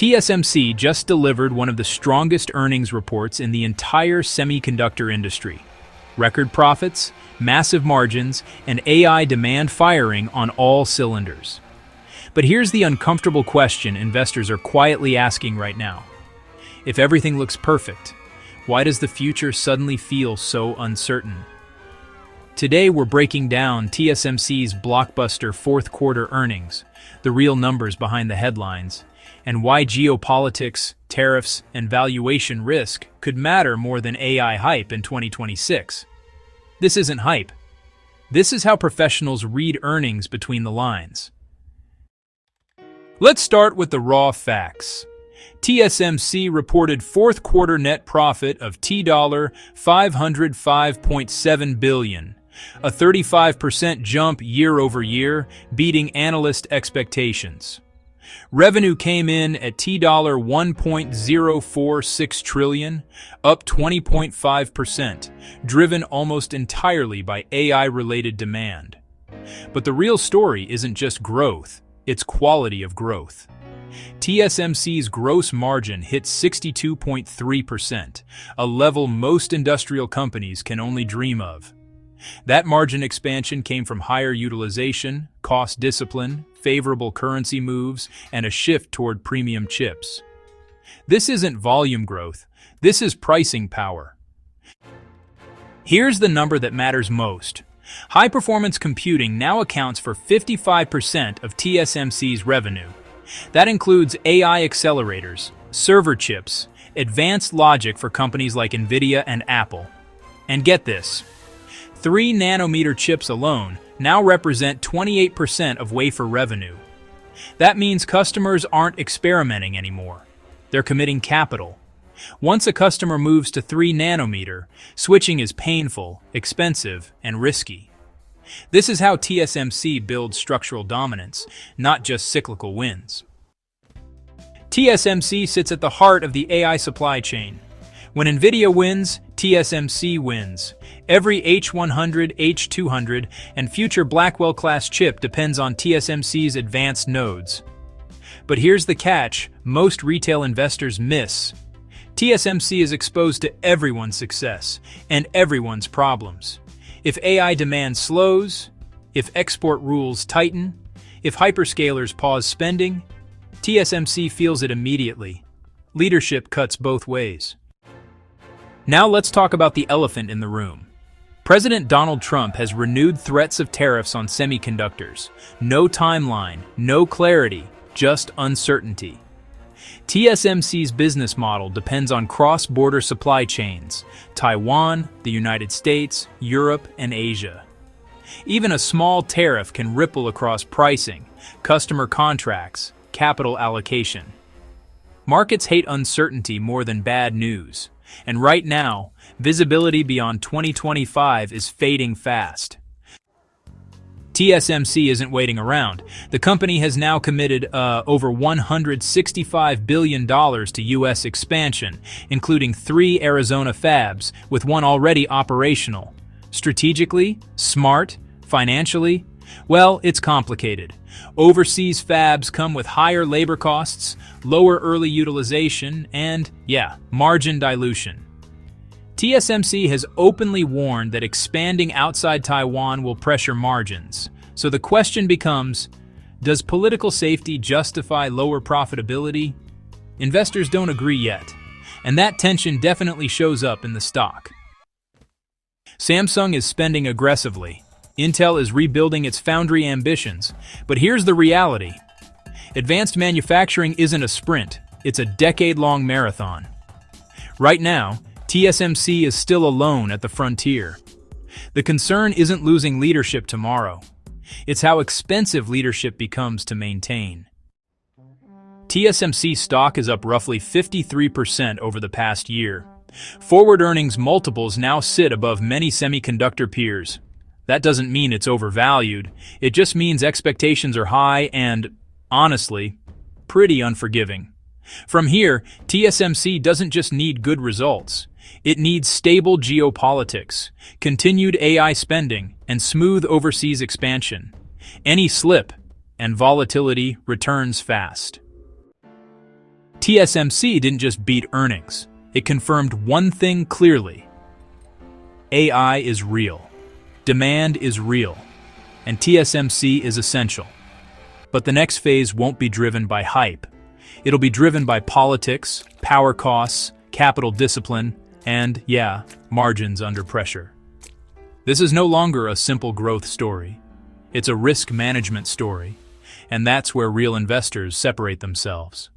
TSMC just delivered one of the strongest earnings reports in the entire semiconductor industry. Record profits, massive margins, and AI demand firing on all cylinders. But here's the uncomfortable question investors are quietly asking right now. If everything looks perfect, why does the future suddenly feel so uncertain? Today we're breaking down TSMC's blockbuster fourth quarter earnings, the real numbers behind the headlines, and why geopolitics, tariffs, and valuation risk could matter more than AI hype in 2026. This isn't hype. This is how professionals read earnings between the lines. Let's start with the raw facts. TSMC reported fourth quarter net profit of $505.7 billion, a 35% jump year over year, beating analyst expectations. Revenue came in at $1.046 trillion, up 20.5%, driven almost entirely by AI-related demand. But the real story isn't just growth, it's quality of growth. TSMC's gross margin hit 62.3%, a level most industrial companies can only dream of. That margin expansion came from higher utilization, cost discipline, favorable currency moves, and a shift toward premium chips. This isn't volume growth, this is pricing power. Here's the number that matters most. High-performance computing now accounts for 55% of TSMC's revenue. That includes AI accelerators, server chips, advanced logic for companies like Nvidia and Apple. And get this, 3-nanometer chips alone now represent 28% of wafer revenue. That means customers aren't experimenting anymore. They're committing capital. Once a customer moves to 3-nanometer, switching is painful, expensive, and risky. This is how TSMC builds structural dominance, not just cyclical wins. TSMC sits at the heart of the AI supply chain. When Nvidia wins, TSMC wins. Every H100, H200, and future Blackwell-class chip depends on TSMC's advanced nodes. But here's the catch most retail investors miss. TSMC is exposed to everyone's success and everyone's problems. If AI demand slows, if export rules tighten, if hyperscalers pause spending, TSMC feels it immediately. Leadership cuts both ways. Now let's talk about the elephant in the room. President Donald Trump has renewed threats of tariffs on semiconductors. No timeline, no clarity, just uncertainty. TSMC's business model depends on cross-border supply chains: Taiwan, the United States, Europe, and Asia. Even a small tariff can ripple across pricing, customer contracts, capital allocation. Markets hate uncertainty more than bad news. And right now, visibility beyond 2025 is fading fast. TSMC isn't waiting around. The company has now committed over $165 billion to U.S. expansion, including 3 Arizona fabs, with one already operational. Strategically? Smart? Financially? Well, it's complicated. Overseas fabs come with higher labor costs, lower early utilization, and, margin dilution. TSMC has openly warned that expanding outside Taiwan will pressure margins. So the question becomes, does political safety justify lower profitability? Investors don't agree yet, and that tension definitely shows up in the stock. Samsung is spending aggressively. Intel is rebuilding its foundry ambitions, but here's the reality. Advanced manufacturing isn't a sprint, it's a decade-long marathon. Right now, TSMC is still alone at the frontier. The concern isn't losing leadership tomorrow. It's how expensive leadership becomes to maintain. TSMC stock is up roughly 53% over the past year. Forward earnings multiples now sit above many semiconductor peers. That doesn't mean it's overvalued. It just means expectations are high and, honestly, pretty unforgiving. From here, TSMC doesn't just need good results. It needs stable geopolitics, continued AI spending, and smooth overseas expansion. Any slip, and volatility returns fast. TSMC didn't just beat earnings. It confirmed one thing clearly. AI is real. Demand is real. And TSMC is essential. But the next phase won't be driven by hype. It'll be driven by politics, power costs, capital discipline, and, yeah, margins under pressure. This is no longer a simple growth story. It's a risk management story, and that's where real investors separate themselves.